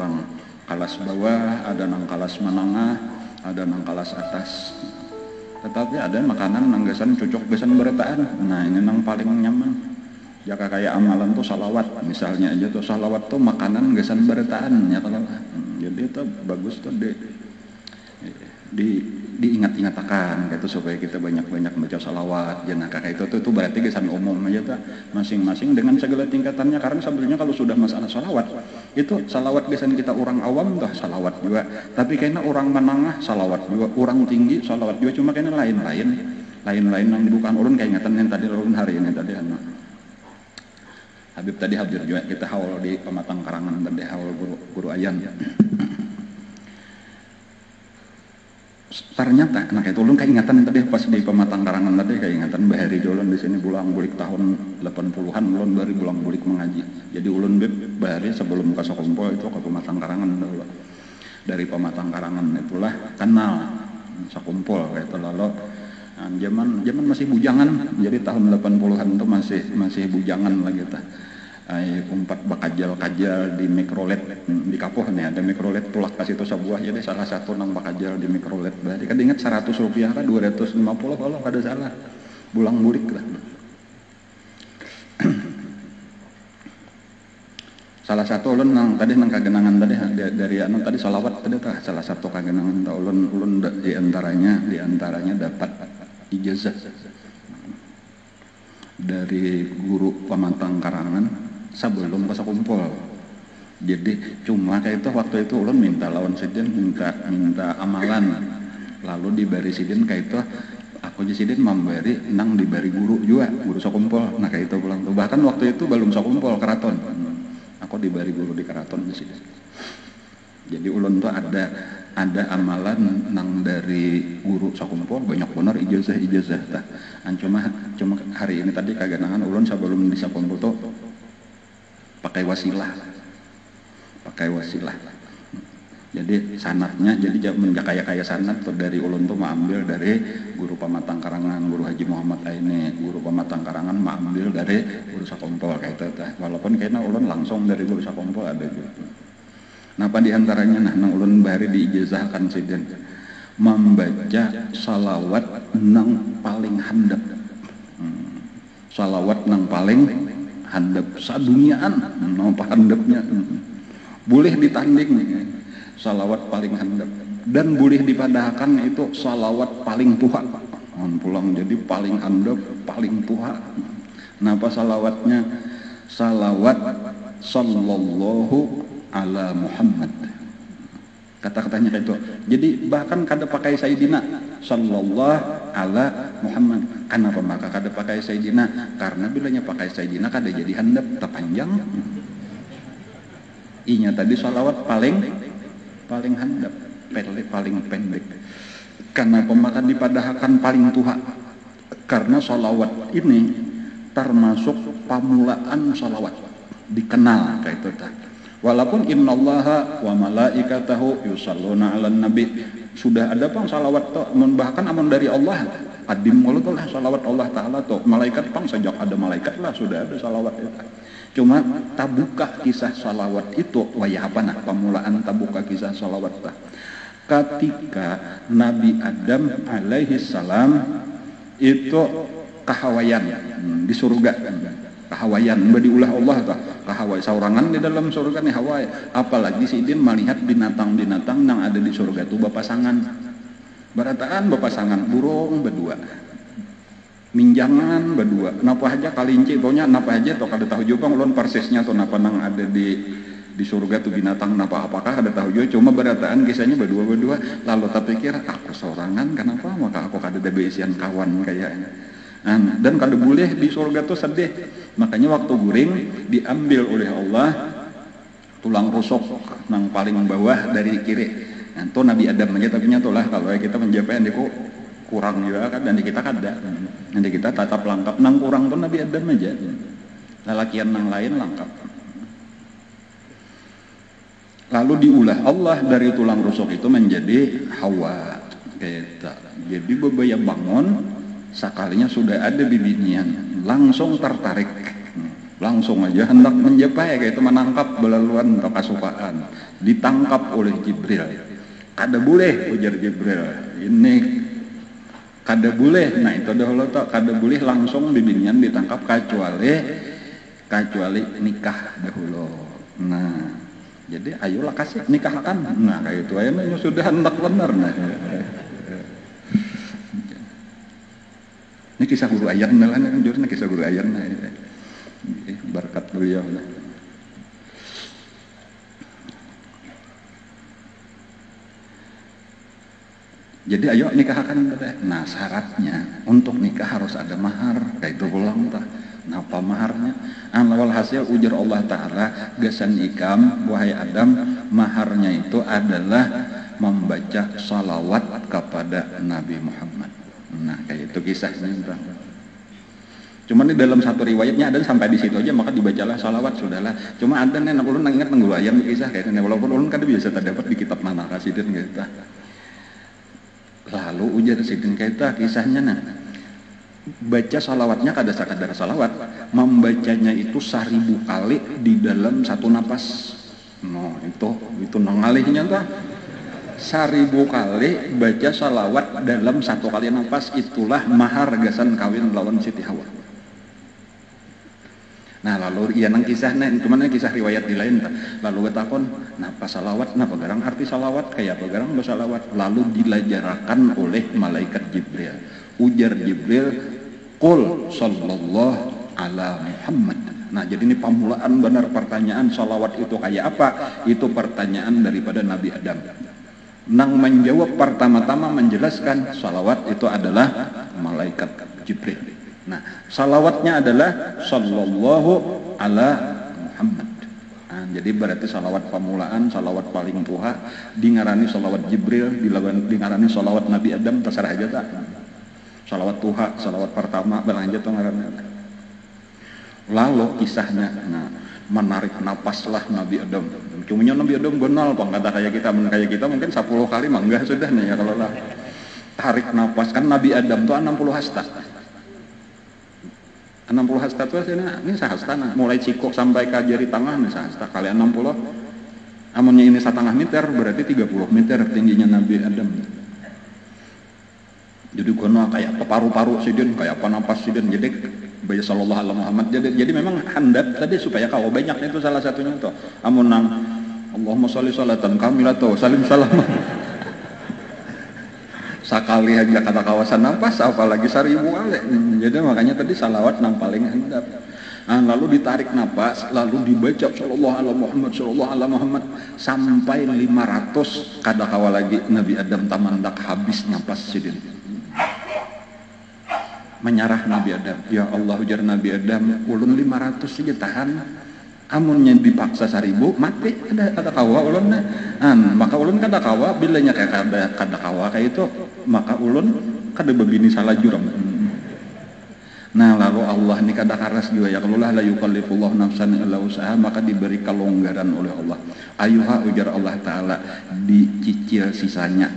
orang kelas bawah, ada nang kelas menengah, ada nang kelas atas. Tetapi ada makanan nanggasan cocok besan beretaan. Nah ini nang paling nyaman. Jaka kayak amalan tuh salawat, misalnya aja tuh salawat tuh makanan nanggasan beretaan ya kalau. Jadi itu bagus tuh diingat-ingatakan gitu supaya kita banyak-banyak baca salawat. Jangan kayak itu berarti gesan umum aja tuh masing-masing dengan segala tingkatannya. Karena sebenarnya kalau sudah masalah salawat itu salawat gesan kita orang awam dah salawat juga. Tapi kayaknya orang menengah salawat juga, orang tinggi salawat juga. Cuma kayaknya lain-lain yang bukan ulun kayak ingatan yang tadi ulun hari ini tadi Habib tadi hadir juga kita haul di Pematang Karangan tadi haul guru Ayan. Ternyata, nah kayak ulun keingatan tadi pas di Pematang Karangan tadi keingatan bahari ulun di sini bulang bulik tahun 80-an ulun dari bulang bulik mengaji. Jadi ulun bahari sebelum ke Sokumpul itu ke Pematang Karangan dulu. Dari Pematang Karangan itulah kenal Sokumpul kayak itu lalu. Zaman masih bujangan, jadi tahun 80-an itu masih bujangan lagi ta. Umpat bakajal-kajal di mikrolet di Kapuh nih ada mikrolet tulak kasih itu sebuah jadi salah satu nang bakajal di mikrolet berarti kan ingat 100 rupiah kan 250 kalau ada salah bulang bulik lah. Salah satu ulun nang tadi nang kagenangan tadi dari anu tadi salawat tadi tah salah satu kagenangan ta ulun di antaranya dapat ijazah dari guru Pematang Karangan sebelum ke Sokumpul. Jadi cuma kayak itu waktu itu ulun minta lawan sidin minta amalan. Lalu diberi sidin kayak itu aku jadi sidin memberi nang diberi guru juga, guru Sokumpul. Nah kayak itu pulang tuh. Bahkan waktu itu belum Sokumpul keraton. Aku diberi guru di keraton di sini. Jadi ulun tuh ada amalan nang dari guru Sokumpul banyak benar ijazah tah. Cuma hari ini tadi kagenangan ulun sebelum di Sokumpul tuh pakai wasilah. Jadi sanatnya jadi menjakaya sanat tuh dari ulun tuh mengambil dari guru Pematang Karangan, guru Haji Muhammad Aini, guru Pematang Karangan mengambil dari guru Sokumpul kayak itu tah. Walaupun kayaknya ulun langsung dari guru Sokumpul ada gitu. Napa diantaranya nang ulun bahari diijazahkan sidin membaca salawat nang paling handap. Salawat nang paling handap saduniaan napa handapnya. Boleh ditanding salawat paling handap dan boleh dipadahkan itu salawat paling tuha. Pulang jadi paling handap, paling tuha. Napa salawatnya? Salawat sallallahu ala Muhammad. Kata-katanya kayak itu. Jadi bahkan kada pakai Sayyidina sallallahu ala Muhammad. Kenapa maka kada pakai Sayyidina? Karena bilanya pakai Sayyidina kada jadi handap terpanjang. Inya tadi salawat paling handap, paling pendek. Kenapa maka dipadahkan paling tuha? Karena salawat ini termasuk pamulaan salawat. Dikenal kayak itu tadi. Walaupun innallaha wa malaikatahu yusalluna 'alan nabi sudah ada pang salawat to bahkan amun dari Allah adim mulut lah salawat Allah taala to malaikat pang sejak ada malaikat lah sudah ada salawat itu. Cuma tabuka kisah salawat itu wayah apa nah pamulaan tabuka kisah salawat tah ketika Nabi Adam alaihi salam itu kahawayan di surga kahawayan diulah Allah tah kahawai saurangan di dalam surga nih hawai apalagi sidin melihat binatang-binatang yang ada di surga itu bapasangan barataan bapasangan burung berdua minjangan berdua napa aja kalinci tonya napa aja to kada tahu juga ulun persisnya to napa nang ada di surga tuh binatang napa apakah kada tahu juga cuma barataan kisahnya berdua lalu tak pikir aku saurangan kenapa maka aku kada ada beisian kawan kayaknya. Dan kada boleh di surga tuh sedih. Makanya waktu guring diambil oleh Allah tulang rusuk nang paling bawah dari kiri. Itu Nabi Adam aja tapi nyatulah kalau kita menjapai diku kurang juga kan dan di kita kada. Nanti kita tatap lengkap nang kurang tuh Nabi Adam aja. Lalakian nang lain lengkap. Lalu diulah Allah dari tulang rusuk itu menjadi Hawa. Jadi bebaya bangun sekalinya sudah ada bibinian langsung tertarik langsung aja hendak menjepai kayak itu menangkap belaluan atau kasukaan, ditangkap oleh Jibril. Kada boleh, ujar Jibril, ini kada boleh. Nah itu dahulu tak kada boleh langsung bibinian ditangkap kecuali nikah dahulu. Nah jadi ayolah kasih nikahkan. Nah kayak itu ayo sudah hendak benar. Nah ini kisah guru ayam lah, kan jujur kisah guru ayam lah. Berkat beliau lah. Jadi ayo nikahkan. Nah syaratnya untuk nikah harus ada mahar. Kayak itu pulang tak. Nah apa maharnya? Awal hasil ujar Allah Ta'ala, gasan ikam wahai Adam, maharnya itu adalah membaca salawat kepada Nabi Muhammad. Nah kayak itu kisahnya. Cuma di dalam satu riwayatnya ada sampai di situ aja, maka dibacalah salawat sudahlah. Cuma ada nih ulun ingat nunggu ayam kisah kayak ini, walaupun ulun kan biasa terdapat di kitab mana kasidin kita. Lalu ujar sidin kita kisahnya nah. Baca salawatnya kada sakadar salawat, membacanya itu 1000 kali di dalam satu napas. No itu nangalihnya tuh. 1000 kali baca salawat dalam satu kali napas, itulah mahar gasan kawin lawan Siti Hawa. Nah lalu iya nang kisahnya, cuman kisah riwayat di lain. Lalu ketakon, napa salawat, napa garang arti salawat, kayak apa garang bersalawat. Lalu dilajarakan oleh malaikat Jibril. Ujar Jibril, qul sallallahu ala Muhammad. Nah jadi ini pamulaan benar pertanyaan salawat itu kayak apa. Itu pertanyaan daripada Nabi Adam. Nang menjawab pertama-tama menjelaskan salawat itu adalah malaikat Jibril. Nah salawatnya adalah sallallahu ala Muhammad. Nah, jadi berarti salawat pamulaan, salawat paling tuha, dingarani salawat Jibril, dingarani salawat Nabi Adam, terserah aja tak. Salawat tuha, salawat pertama, berlanjut tuh ngarannya. Lalu kisahnya, nah menarik napaslah Nabi Adam. Cumanya Nabi Adam gonal, bang kata kayak kita mungkin 10 kali mah enggak sudah nih ya kalau lah. Tarik napas kan Nabi Adam tuh 60 hasta. 60 hasta tuh ini sahasta nah. Mulai cikok sampai ke jari tangan nih sahasta kali 60. Amunnya ini 1,5 meter berarti 30 meter tingginya Nabi Adam. Jadi kono kayak paru-paru sidin, kayak apa napas sidin. Jadi bayi sallallahu alaihi Muhammad. Jadi memang handap tadi supaya kau banyak itu salah satunya tuh. Amun nang Allahumma sholli sholatan kamilatan salim salam. Sakali aja kata kawasan nafas apalagi 1000 kali. Jadi makanya tadi salawat nang paling handap. Nah, lalu ditarik nafas, lalu dibaca sallallahu alaihi Muhammad sampai 500 kada kawa lagi Nabi Adam tamandak habis nafas sidin. Menyerah Nabi Adam, ya Allah ujar Nabi Adam, ulun 500 saja tahan. Amunnya dipaksa 1000 mati ada kawa ulun maka ulun kada kawa bilanya kayak kada kawa kayak itu maka ulun kada begini salah jurang. Nah lalu Allah ini kada karas juga ya kalau la yukallifullahu nafsan illa usaha, maka diberi kelonggaran oleh Allah. Ayuha ujar Allah Ta'ala, dicicil sisanya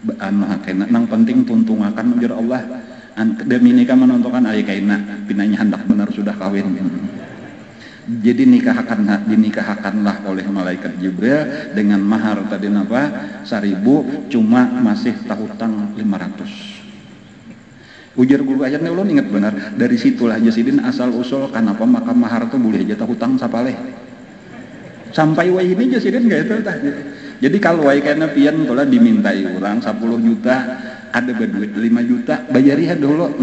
nang penting tuntungakan ujar Allah demi nikah menentukan ayah kaina pinanya hendak benar sudah kawin. Jadi dinikahkanlah oleh malaikat Jibril dengan mahar tadi napa 1000, cuma masih tahutang 500. Ujar guru ayatnya ulun ingat benar, dari situlah jasidin asal usul kenapa maka mahar itu boleh aja tahutang sapaleh. Sampai wai ini jasidin enggak itu tah. Jadi kalau wai kana pian tola dimintai orang 10 juta, ada berduit 5 juta, bayariha dulu.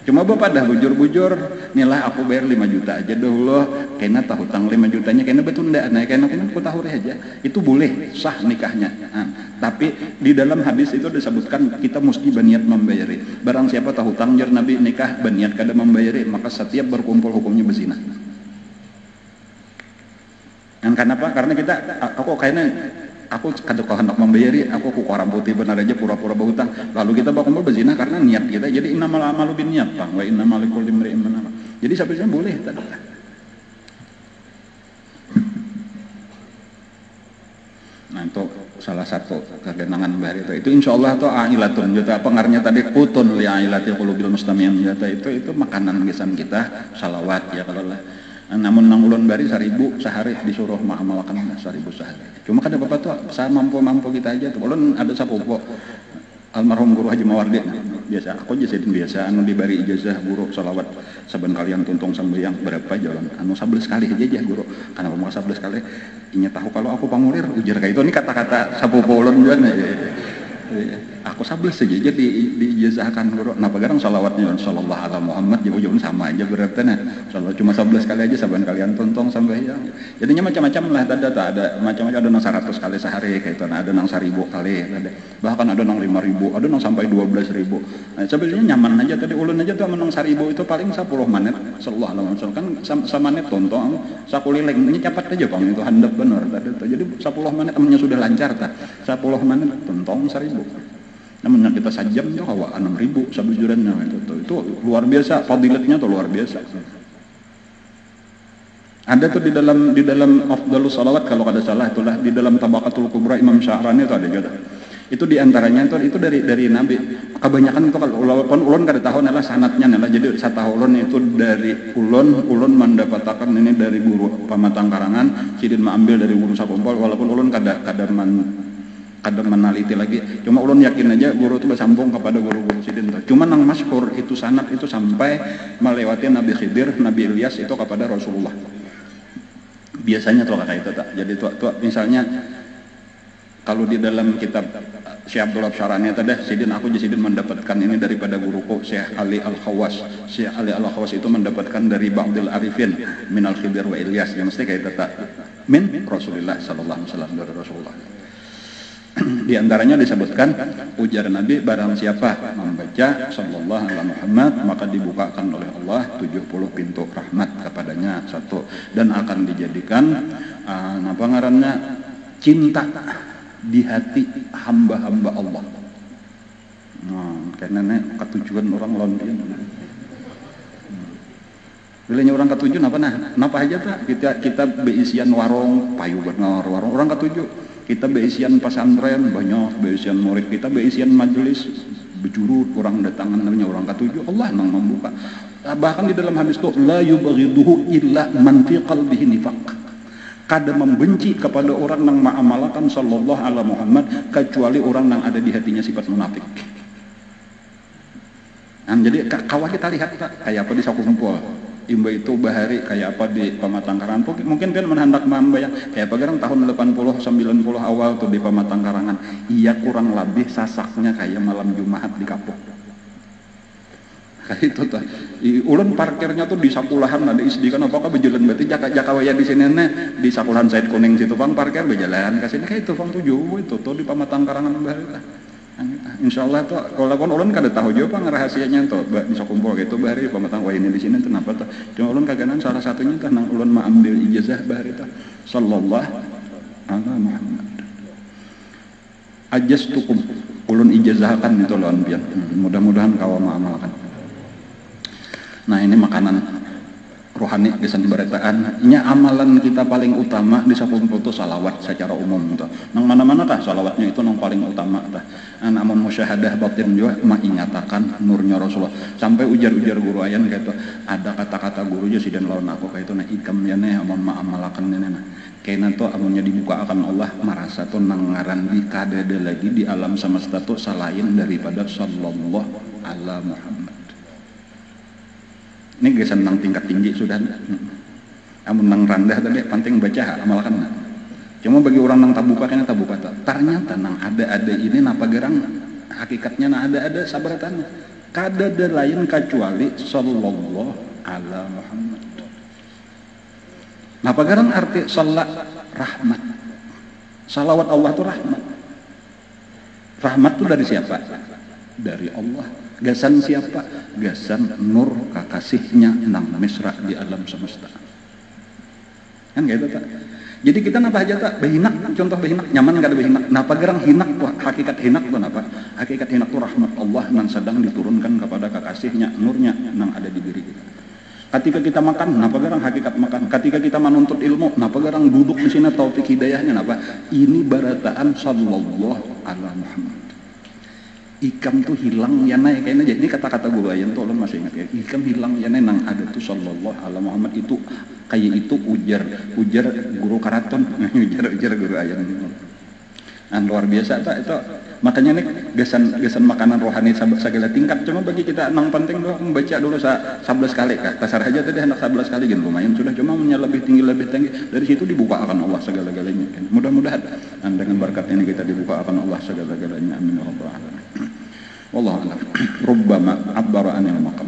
Cuma bapak dah bujur-bujur, nilah aku bayar 5 juta aja dulu, kena tahutang 5 jutanya, kena betunda, nah kena aku tahuri aja, itu boleh sah nikahnya. Nah, tapi di dalam hadis itu disebutkan kita mesti berniat membayari. Barang siapa tahutang jar Nabi nikah berniat kada membayari, maka setiap berkumpul hukumnya berzina. Dan kenapa? Karena kita, aku kada hendak membayari, aku ku orang putih benar aja pura-pura berhutang. Lalu kita bakal berzina karena niat kita. Jadi innamal a'malu binniyat, Bang. Wa innamal likulli imri'in ma nawa. Jadi sebenarnya boleh tadi. Nah, Nah itu salah satu kegenangan bahari itu insya Allah tuh ailatun juta pengarnya tadi kutun li ailatil qulubil mustami'in juta itu makanan gesan kita salawat ya kalau lah. Namun nang ulun bari 1000 sehari disuruh mengamalkan 1000 sehari. Cuma kada apa tuh saya mampu kita aja tuh. Ulun ada sapopo almarhum guru Haji Mawardi biasa aku aja sedin biasa anu dibari ijazah guru salawat saben kalian tuntung sambayang berapa jalan anu 11 kali aja guru karena mau 11 kali inya tahu kalau aku pangulir ujar kayak itu ini kata-kata sapopo ulun juga aku 11 saja diijazahkan guru nah pagarang salawatnya sallallahu alaihi Muhammad jauh-jauh sama aja berarti nah salawat cuma 11 kali aja saben kalian tuntung sambayang jadinya macam-macam lah ada macam-macam ada nang 100 kali sehari kayak itu ada nang 1000 kali ada bahkan ada nang 5000 ada nang sampai 12000 nah sebenarnya nyaman aja tadi ulun aja tuh menang 1000 itu paling 10 menit sallallahu alaihi wasallam kan sama menit tuntung sakuliling ini cepat aja bang itu handap bener tadi tuh jadi 10 menit amnya sudah lancar tak 10 menit tuntung 1000 namun kita sajam juga kawa 6000 sabujurannya itu luar biasa fadilatnya tuh luar biasa ada tuh di dalam afdhalus salawat kalau kada salah itulah di dalam Tabaqatul Kubra Imam Sya'rani itu ada juga itu diantaranya itu dari Nabi kebanyakan itu kalau ulun kada tahu adalah sanatnya adalah jadi satahu ulun itu dari ulun mendapatkan ini dari guru Pamatang Karangan Sidin mengambil dari guru Sakumpul walaupun ulun kada meneliti lagi cuma ulun yakin aja guru itu bersambung kepada guru-guru Sidin cuma nang masyhur itu sanad itu sampai melewati Nabi Khidir Nabi Ilyas itu kepada Rasulullah biasanya tuh kayak itu tak jadi tuh misalnya kalau di dalam kitab Syekh Abdul Wahab Syarani tadi Sidin aku Sidin mendapatkan ini daripada guruku Syekh Ali Al-Khawas Syekh Ali Al-Khawas itu mendapatkan dari Ba'dil Arifin minal Khidir wa Ilyas yang mesti kayak itu tak min Rasulullah sallallahu alaihi wasallam dari Rasulullah. Di antaranya disebutkan ujar Nabi barang siapa membaca sallallahu alaihi Muhammad maka dibukakan oleh Allah 70 pintu rahmat kepadanya satu dan akan dijadikan apa ngarannya cinta di hati hamba-hamba Allah. Karena ketujuan orang londian. Bilanya orang ketujuh apa aja tak kita beisian warung payu benar warung orang ketujuh kita beisian pesantren banyak beisian murid kita beisian majelis bejurut orang datangan namanya orang ketujuh Allah yang membuka bahkan di dalam hadis itu la yubghiduhu illa man fi qalbihi nifaq kada membenci kepada orang yang mengamalkan sallallahu alaihi Muhammad kecuali orang yang ada di hatinya sifat munafik. Nah, jadi kawan kita lihat kayak apa di Sakumpul imba itu bahari kayak apa di Pamatang Karangan mungkin kan menhendak membayang kayak apa kan tahun 80 90 awal tuh di Pamatang Karangan iya kurang lebih sasaknya kayak malam Jumat di Kapuk kayak itu tuh ulun parkirnya tuh di Sakulahan ada isdi kan apakah berjalan berarti jaka waya di sini nih di Sakulahan Said Kuning situ bang parkir berjalan ke sini kayak itu bang tujuh itu tuh di Pamatang Karangan bahari insya Allah tuh kalau ulun kada tahu juga rahasianya tuh bisa kumpul gitu bahari Pamatang wah ini di sini tuh kenapa tuh cuma ulun kaganan salah satunya tuh nang ulun mengambil ijazah bahari tuh sallallahu alaihi Muhammad ajastukum ulun ijazahkan itu lawan pian mudah-mudahan kau mengamalkan. Nah ini makanan rohani desan berataan nya amalan kita paling utama di Sakumpul itu salawat secara umum tuh nang mana-mana kah salawatnya itu nang paling utama tah namun musyahadah batin juga mengingatakan nurnya Rasulullah sampai ujar-ujar guru ayan gitu ada kata-kata guru aja sidan lawan aku kayak itu nah ikam ya nih amun ma'amalakan ini nah kayaknya tuh amunnya dibuka akan Allah merasa tuh nang ngaran di kadada lagi di alam semesta tuh selain daripada sallallahu alaihi Muhammad. Ini gesan nang tingkat tinggi sudah amun nang rendah tadi penting baca amalkan cuma bagi orang nang tabuka kena tabuka ternyata nang ada ini napa gerang hakikatnya nang ada sabaratan kada ada lain kecuali sallallahu alaihi Muhammad napa gerang arti salat rahmat salawat Allah itu rahmat itu dari siapa dari Allah gasan siapa? Gasan nur kakasihnya nang mesra di alam semesta. Kan gitu tak? Jadi kita napa aja tak? Behinak, contoh behinak, nyaman gak ada behinak. Napa gerang hinak tuh, hakikat hinak tuh napa? Hakikat hinak tuh rahmat Allah yang sedang diturunkan kepada kakasihnya, nurnya yang ada di diri kita. Ketika kita makan, napa garang hakikat makan. Ketika kita menuntut ilmu, napa garang duduk di sini taufik hidayahnya napa. Ini barataan sallallahu ala Muhammad. Ikam tuh hilang ya naik kayaknya. Jadi kata-kata gue bayan tuh masih ingat ya. Ikam hilang ya nang ada tuh sallallahu ala Muhammad itu kayak itu ujar guru karaton, ujar guru ayam. Nah, luar biasa itu makanya nih gesan makanan rohani segala tingkat. Cuma bagi kita nang penting doang membaca dulu 11 kali kak kasar aja tadi hendak 11 kali gitu lumayan sudah, cuma lebih tinggi dari situ dibuka akan Allah segala-galanya. Mudah-mudahan dengan berkat ini kita dibuka akan Allah segala-galanya. Amin ya rabbal alamin. Wallahu a'lam. Rubbama abbara anil maqam.